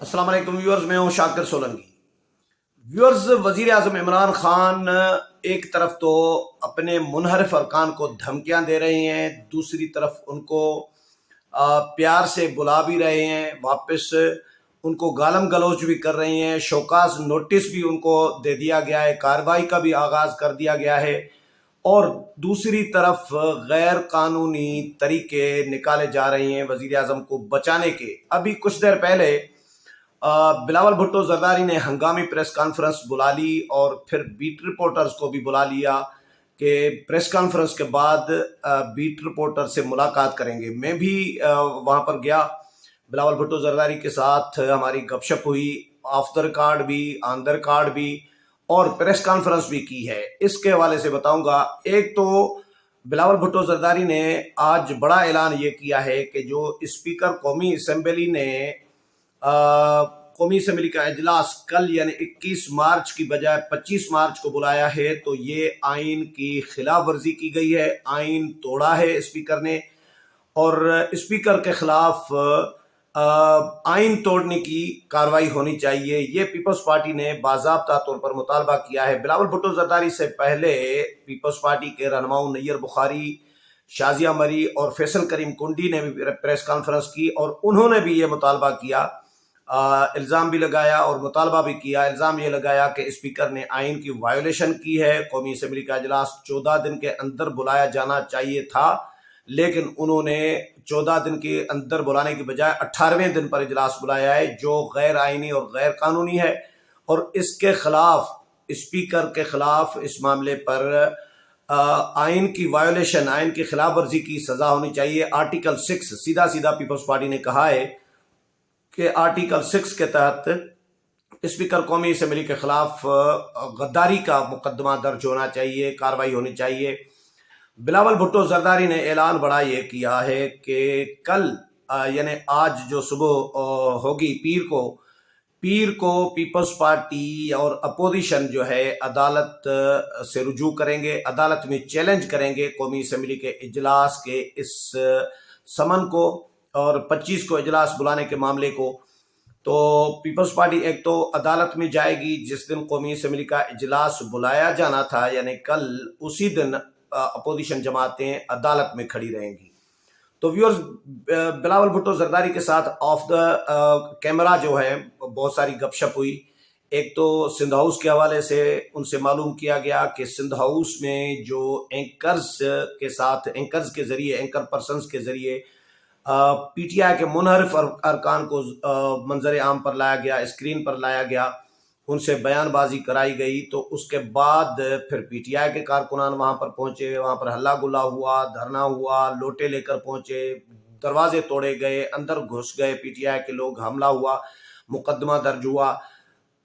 अस्सलाम वालेकुम व्यूअर्स, मैं हूं शाकिर सोलंकी। व्यूअर्स, वजीर आजम इमरान खान एक तरफ तो अपने मुनहरिफ अरकान को धमकियां दे रहे हैं, दूसरी तरफ उनको प्यार से बुला भी रहे हैं, वापस उनको गालम गलौज भी कर रहे हैं, शोकाज नोटिस भी उनको दे दिया गया है, कार्रवाई का भी आगाज कर दिया गया है। और दूसरी तरफ गैर कानूनी तरीके निकाले जा रहे हैं वजीर आजम को बचाने के। अभी कुछ देर पहले बिलावल भुट्टो जरदारी ने हंगामी प्रेस कॉन्फ्रेंस बुला ली और फिर बीट रिपोर्टर्स को भी बुला लिया कि प्रेस कॉन्फ्रेंस के बाद बीट रिपोर्टर से मुलाकात करेंगे। मैं भी वहां पर गया, बिलावल भुट्टो जरदारी के साथ हमारी गपशप हुई, ऑफ द रिकॉर्ड भी, ऑन द रिकॉर्ड भी, और प्रेस कॉन्फ्रेंस भी की है। इसके हवाले से बताऊंगा। एक तो बिलावल भुट्टो जरदारी ने आज बड़ा ऐलान ये किया है कि जो स्पीकर कौमी असम्बली ने कौमी असम्बली का इजलास कल यानी 21 मार्च की बजाय 25 मार्च को बुलाया है, तो ये आइन की खिलाफ वर्जी की गई है, आइन तोड़ा है स्पीकर ने। और स्पीकर के खिलाफ आइन तोड़ने की कार्रवाई होनी चाहिए, ये पीपल्स पार्टी ने बाज़ाब्ता तौर पर मुतालबा किया है। बिलावल भुट्टो जरदारी से पहले पीपल्स पार्टी के रहनुमाओं नैयर बुखारी, शाजिया मरी और फैसल करीम कुंडी ने भी प्रेस कॉन्फ्रेंस की और उन्होंने भी ये मुतालबा किया, इल्ज़ाम भी लगाया और मुतालबा भी किया। इल्ज़ाम ये लगाया कि स्पीकर ने आइन की वायोलेशन की है, कौमी असम्बली का इजलास 14 दिन के अंदर बुलाया जाना चाहिए था, लेकिन उन्होंने 14 दिन के अंदर बुलाने की बजाय 18वें दिन पर इजलास बुलाया है, जो गैर आइनी और गैर कानूनी है। और इसके खिलाफ, स्पीकर के खिलाफ इस मामले पर आइन की वायोलेशन, आइन की खिलाफ वर्जी की सजा होनी चाहिए। आर्टिकल 6 सीधा सीधा पीपल्स पार्टी ने कहा है कि आर्टिकल 6 के तहत स्पीकर कौमी असम्बली के खिलाफ गद्दारी का मुकदमा दर्ज होना चाहिए, कार्रवाई होनी चाहिए। बिलावल भुट्टो जरदारी ने ऐलान बड़ा ये किया है कि कल यानी आज जो सुबह होगी पीर को पीपल्स पार्टी और अपोजिशन जो है अदालत से रुजू करेंगे, अदालत में चैलेंज करेंगे कौमी असम्बली के इजलास के इस समन को और 25 को इजलास बुलाने के मामले को। तो पीपल्स पार्टी एक तो अदालत में जाएगी जिस दिन कौमी असम्बली का इजलास बुलाया जाना था, यानी कल, उसी दिन अपोजिशन जमातें अदालत में खड़ी रहेंगी। तो व्यूअर्स, बिलावल भुट्टो जरदारी के साथ ऑफ द कैमरा जो है बहुत सारी गपशप हुई। एक तो सिंध हाउस के हवाले से उनसे मालूम किया गया कि सिंध हाउस में जो एंकर्स के जरिए, एंकर पर्सन्स के जरिए पीटीआई के मुनहरिफ अरकान को मंजर आम पर लाया गया, स्क्रीन पर लाया गया, उनसे बयानबाजी कराई गई। तो उसके बाद फिर पीटीआई के कारकुनान वहां पर पहुंचे, वहां पर हल्ला गुल्ला हुआ, धरना हुआ, लोटे लेकर पहुंचे, दरवाजे तोड़े गए, अंदर घुस गए पीटीआई के लोग, हमला हुआ, मुकदमा दर्ज हुआ।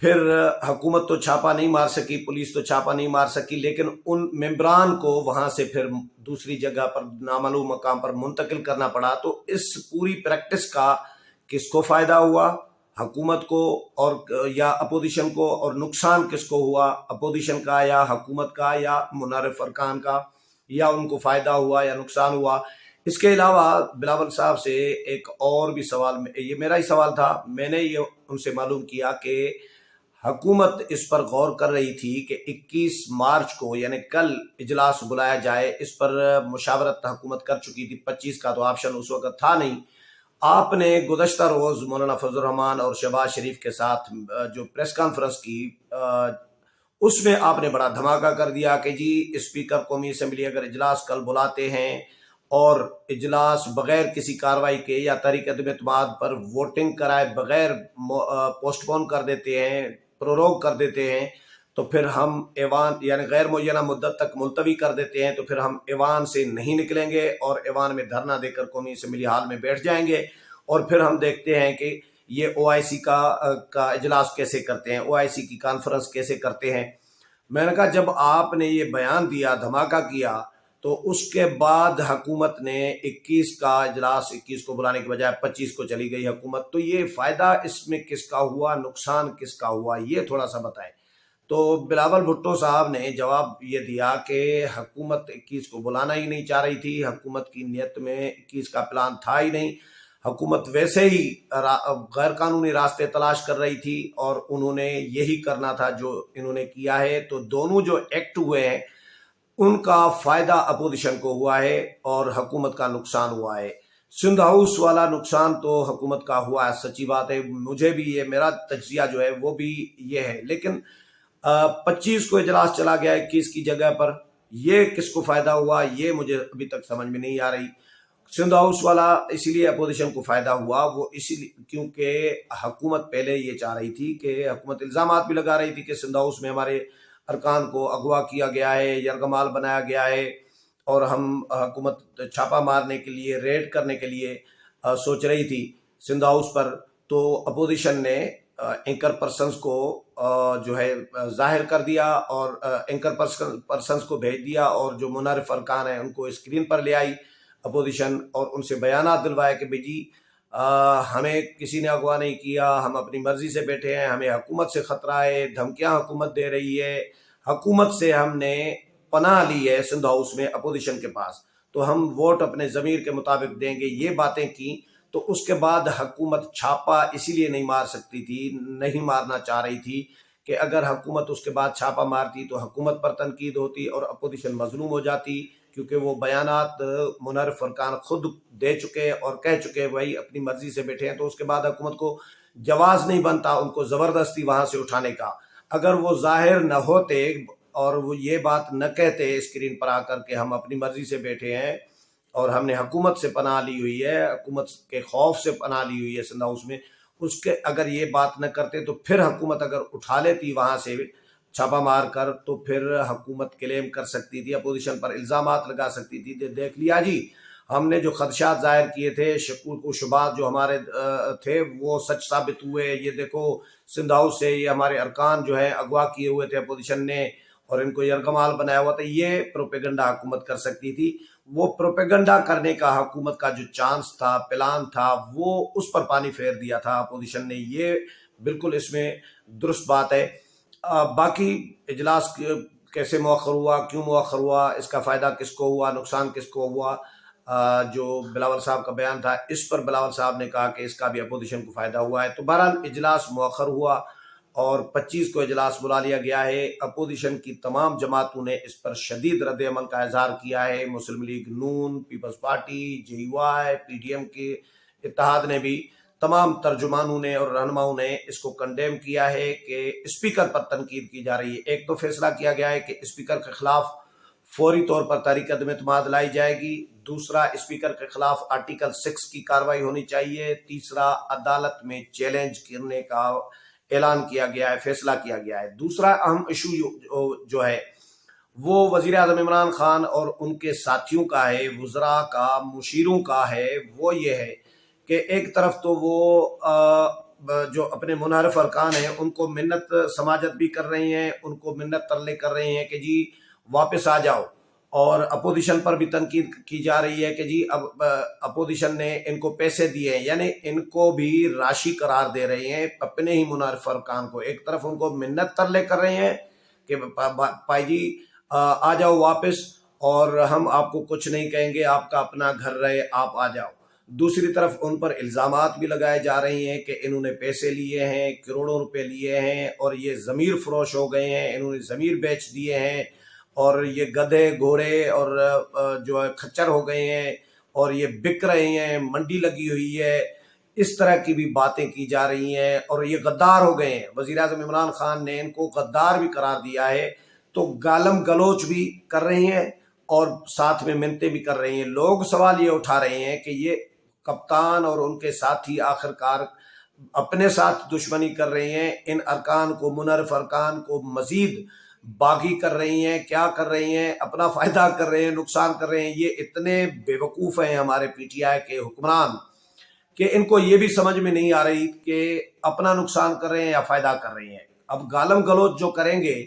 फिर हुकूमत तो छापा नहीं मार सकी, पुलिस तो छापा नहीं मार सकी, लेकिन उन मेंबरान को वहां से फिर दूसरी जगह पर नामालूम मकाम पर मुंतकिल करना पड़ा। तो इस पूरी प्रैक्टिस का किसको फायदा हुआ? हुकूमत को और या अपोजिशन को? और नुकसान किसको हुआ? अपोजिशन का या हुकूमत का या मुनारिफ अरकान का? या उनको फायदा हुआ या नुकसान हुआ? इसके अलावा बिलावल साहब से एक और भी सवाल, ये मेरा ही सवाल था, मैंने ये उनसे मालूम किया कि हुकूमत इस पर गौर कर रही थी कि 21 मार्च को यानी कल इजलास बुलाया जाए। इस पर मुशावरत हुकूमत कर चुकी थी, 25 का तो ऑप्शन उस वक्त था नहीं। आपने गुज़श्ता रोज मौलाना फजल रहमान और शहबाज शरीफ के साथ जो प्रेस कॉन्फ्रेंस की, उसमें आपने बड़ा धमाका कर दिया कि जी स्पीकर कौमी असम्बली अगर इजलास कल बुलाते हैं और इजलास बगैर किसी कार्रवाई के या तहरीक अदम एतमाद पर वोटिंग कराए बगैर पोस्टपोन कर देते हैं, प्रोरोग कर देते हैं, तो फिर हम ऐवान यानी गैर मुअय्यना मुद्दत तक मुलतवी कर देते हैं, तो फिर हम ऐवान से नहीं निकलेंगे और ऐवान में धरना देकर कौमी असम्बली हाल में बैठ जाएंगे। और फिर हम देखते हैं कि ये OIC का इजलास कैसे करते हैं, OIC की कॉन्फ्रेंस कैसे करते हैं। मैंने कहा जब आपने ये बयान दिया, धमाका किया, तो उसके बाद हुकूमत ने 21 का इजलास 21 को बुलाने के बजाय 25 को चली गई हुकूमत, तो ये फायदा इसमें किसका हुआ, नुकसान किसका हुआ, ये थोड़ा सा बताएं। तो बिलावल भुट्टो साहब ने जवाब ये दिया कि हुकूमत 21 को बुलाना ही नहीं चाह रही थी, हुकूमत की नीयत में 21 का प्लान था ही नहीं। हुकूमत वैसे ही गैर कानूनी रास्ते तलाश कर रही थी और उन्होंने यही करना था जो इन्होंने किया है। तो दोनों जो एक्ट हुए हैं उनका फायदा अपोजिशन को हुआ है और हुकूमत का नुकसान हुआ है। सिंध हाउस वाला नुकसान तो हुकूमत का हुआ है, सच्ची बात है। मुझे भी ये, मेरा तज्जिया जो है वो भी ये है। लेकिन 25 को इजलास चला गया 21 की जगह पर, ये किसको फायदा हुआ ये मुझे अभी तक समझ में नहीं आ रही। सिंध हाउस वाला इसीलिए अपोजिशन को फायदा हुआ, वो इसीलिए क्योंकि हुकूमत पहले ये चाह रही थी कि हुकूमत इल्जामात भी लगा रही थी कि सिंध हाउस में हमारे अरकान को अगवा किया गया है, यरगमाल बनाया गया है और हम हुकूमत छापा मारने के लिए, रेड करने के लिए सोच रही थी सिंध हाउस पर। तो अपोजिशन ने एंकर पर्सन्स को जो है जाहिर कर दिया और एंकर पर्सन्स को भेज दिया और जो मुनारिफ अरकान हैं उनको स्क्रीन पर ले आई अपोजिशन और उनसे बयानात दिलवाए कि भाई जी हमें किसी ने अगवा नहीं किया, हम अपनी मर्जी से बैठे हैं, हमें हुकूमत से खतरा है, धमकियां हुकूमत दे रही है, हुकूमत से हमने पनाह ली है सिंध हाउस में अपोजिशन के पास, तो हम वोट अपने ज़मीर के मुताबिक देंगे। ये बातें की तो उसके बाद हुकूमत छापा इसीलिए नहीं मार सकती थी, नहीं मारना चाह रही थी कि अगर हुकूमत उसके बाद छापा मारती तो हुकूमत पर तनकीद होती और अपोजिशन मजलूम हो जाती, क्योंकि वो बयानात मुनर्रिफ अरकान खुद दे चुके और कह चुके भाई अपनी मर्जी से बैठे हैं। तो उसके बाद हुकूमत को जवाज़ नहीं बनता उनको ज़बरदस्ती वहाँ से उठाने का। अगर वो जाहिर न होते और वो ये बात न कहते स्क्रीन पर आकर के हम अपनी मर्जी से बैठे हैं और हमने हुकूमत से पनाह ली हुई है, हुकूमत के खौफ से पनाह ली हुई है सिंध हाउस में, उसके अगर ये बात न करते तो फिर हुकूमत अगर उठा लेती वहाँ से छापा मार कर तो फिर हुकूमत क्लेम कर सकती थी, अपोजिशन पर इल्ज़ामात लगा सकती थी। देख लिया जी, हमने जो खदशात जाहिर किए थे, शकूक व शुबात जो हमारे थे वो सच साबित हुए। ये देखो सिंध हाउस से ये हमारे अरकान जो है अगवा किए हुए थे अपोजिशन ने और इनको यरगमाल बनाया हुआ था। ये प्रोपेगंडा हुकूमत कर सकती थी। वो प्रोपेगंडा करने का हुकूमत का जो चांस था, प्लान था, वो उस पर पानी फेर दिया था अपोजिशन ने। ये बिल्कुल इसमें दुरुस्त बात है। बाकी इजलास कैसे मौखर हुआ, क्यों मौखर हुआ, इसका फ़ायदा किसको हुआ, नुकसान किसको हुआ, जो बिलावल साहब का बयान था इस पर बिलावल साहब ने कहा कि इसका भी अपोजिशन को फ़ायदा हुआ है। तो बहरहाल इजलास मौखर हुआ और 25 को इजलास बुला लिया गया है। अपोजिशन की तमाम जमातों ने इस पर शदीद रद्द अमल का इजहार किया है। मुस्लिम लीग नून, पीपल्स पार्टी, JUI, PDM के इत्तेहाद ने भी, तमाम तर्जुमानों ने और रहनुमाओं ने इसको कंडेम किया है कि स्पीकर पर तनकीद की जा रही है। एक तो फैसला किया गया है कि स्पीकर के खिलाफ फौरी तौर पर तहरीक अदम एतमाद लाई जाएगी। दूसरा, स्पीकर के खिलाफ आर्टिकल 6 की कार्रवाई होनी चाहिए। तीसरा, अदालत में चैलेंज करने का ऐलान किया गया है, फैसला किया गया है। दूसरा अहम इशू जो है वो वजीर आज़म इमरान खान और उनके साथियों का है, वज़रा का, मुशीरों का है। वो ये है कि एक तरफ तो वो जो अपने मुनारिफ अरकान हैं उनको मिन्नत समाजत भी कर रही हैं, उनको मिन्नत तरले कर रही हैं कि जी वापस आ जाओ, और अपोजिशन पर भी तनकीद की जा रही है कि जी अब अपोजिशन ने इनको पैसे दिए हैं, यानी इनको भी राशि करार दे रहे हैं अपने ही मुनारिफ अरकान को। एक तरफ उनको मिन्नत तरले कर रहे हैं कि भाई जी आ जाओ वापस और हम आपको कुछ नहीं कहेंगे, आपका अपना घर रहे, आप आ जाओ। दूसरी तरफ उन पर इल्ज़ामात भी लगाए जा रहे हैं कि इन्होंने पैसे लिए हैं, करोड़ों रुपए लिए हैं और ये ज़मीर फरोश हो गए हैं, इन्होंने ज़मीर बेच दिए हैं और ये गधे घोड़े और जो है खच्चर हो गए हैं और ये बिक रहे हैं, मंडी लगी हुई है। इस तरह की भी बातें की जा रही हैं और ये गद्दार हो गए हैं। वज़ीर आज़म इमरान खान ने इनको गद्दार भी करार दिया है। तो गालम गलोच भी कर रहे हैं और साथ में मिन्नतें भी कर रहे हैं। लोग सवाल ये उठा रहे हैं कि ये कप्तान और उनके साथी आखिरकार अपने साथ दुश्मनी कर रहे हैं, इन अरकान को, मुनर्रिफ अरकान को मजीद बागी कर रही हैं, क्या कर रही हैं, अपना फ़ायदा कर रहे हैं, नुकसान कर रहे हैं। ये इतने बेवकूफ़ हैं हमारे PTI के हुक्मरान कि इनको ये भी समझ में नहीं आ रही कि अपना नुकसान कर रहे हैं या फ़ायदा कर रहे हैं। अब गालम गलोच जो करेंगे,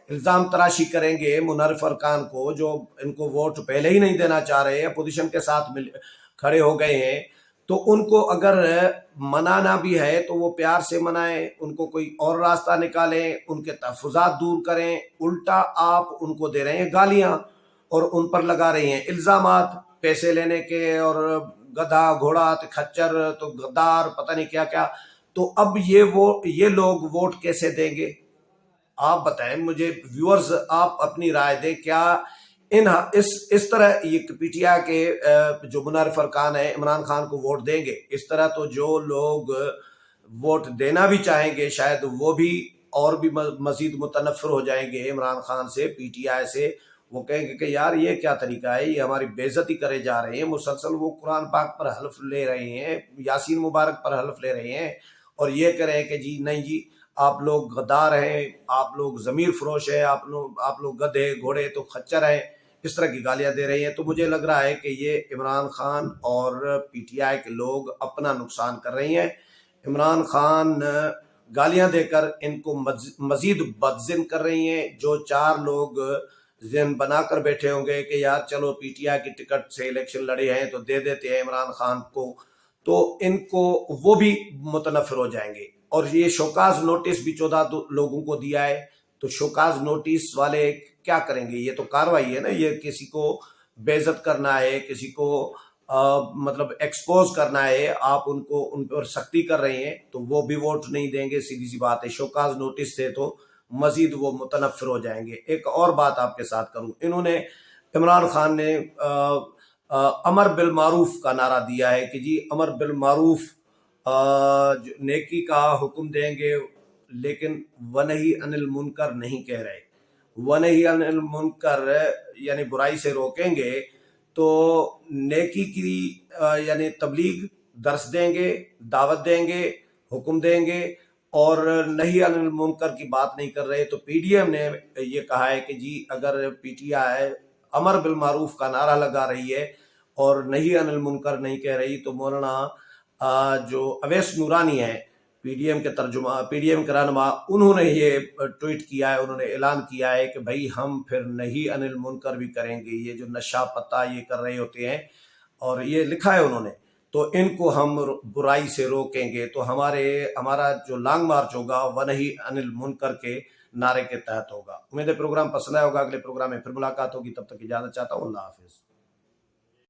इल्ज़ाम तराशी करेंगे मुनर्रिफ अरकान को जो इनको वोट पहले ही नहीं देना चाह रहे हैं, अपोजिशन के साथ मिल खड़े हो गए हैं, तो उनको अगर मनाना भी है तो वो प्यार से मनाएं, उनको कोई और रास्ता निकालें, उनके तहफ़्फ़ुज़ात दूर करें। उल्टा आप उनको दे रहे हैं गालियाँ और उन पर लगा रही हैं इल्ज़ामात पैसे लेने के और गधा, घोड़ा, तो खच्चर, तो गद्दार, पता नहीं क्या क्या। तो अब ये लोग वोट कैसे देंगे? आप बताएं मुझे व्यूअर्स, आप अपनी राय दें। क्या इस तरह ये पीटीआई के जो मुनव्वर अरकान है इमरान खान को वोट देंगे? इस तरह तो जो लोग वोट देना भी चाहेंगे शायद वो भी और भी मजीद मुतनफ़िर हो जाएंगे इमरान खान से, पीटीआई से। वो कहेंगे कि यार ये क्या तरीका है, ये हमारी बेइज्जती करे जा रहे हैं। मुसलसल वो कुरान पाक पर हल्फ ले रहे हैं, यासीन मुबारक पर हल्फ ले रहे हैं, और ये कह रहे हैं कि जी नहीं जी आप लोग गद्दार हैं, आप लोग ज़मीर फरोश हैं, आप लोग गधे, घोड़े, तो खच्चर हैं। इस तरह की गालियां दे रही हैं। तो मुझे लग रहा है कि ये इमरान खान और पीटीआई के लोग अपना नुकसान कर रही हैं। इमरान खान गालियां देकर इनको मजीद बदजिन कर रही हैं। जो 4 लोग जिन बनाकर बैठे होंगे कि यार चलो पीटीआई की टिकट से इलेक्शन लड़े हैं तो दे देते हैं इमरान खान को, तो इनको वो भी मुतनफ़िर हो जाएंगे। और ये शोकाज नोटिस भी 14 लोगों को दिया है। तो शोकाज नोटिस वाले क्या करेंगे? ये तो कार्रवाई है ना, ये किसी को बेइज्जत करना है, किसी को मतलब एक्सपोज करना है। आप उन पर सख्ती कर रहे हैं तो वो भी वोट नहीं देंगे, सीधी सी बात है। शोकाज नोटिस से तो मजीद वो मुतनफ़िर हो जाएंगे। एक और बात आपके साथ करूं, इन्होंने इमरान खान ने अमर बिल मारूफ का नारा दिया है कि जी अमर बिल मारूफ नेकी का हुक्म देंगे, लेकिन वनही अनिल मुनकर नहीं कह रहे। वनही अनिल मुनकर यानी बुराई से रोकेंगे, तो नेकी की यानी तबलीग, दर्स देंगे, दावत देंगे, हुक्म देंगे, और नहीं अनिल मुनकर की बात नहीं कर रहे। तो पीडीएम ने ये कहा है कि जी अगर पीटीआई अमर बिल मारूफ का नारा लगा रही है और नहीं अनिल मुनकर नहीं कह रही, तो मौलाना जो अवैस नूरानी है पीडीएम के रहनुमा, उन्होंने ये ट्वीट किया है, उन्होंने ऐलान किया है कि भाई हम फिर नहीं अनिल मुनकर भी करेंगे। ये जो नशा पत्ता ये कर रहे होते हैं, और ये लिखा है उन्होंने, तो इनको हम बुराई से रोकेंगे। तो हमारा जो लॉन्ग मार्च होगा वह नहीं अनिल मुनकर के नारे के तहत होगा। उम्मीद है प्रोग्राम पसंद आया होगा। अगले प्रोग्राम में फिर मुलाकात होगी, तब तक इजाजत चाहता हूँ। अल्लाह हाफिज।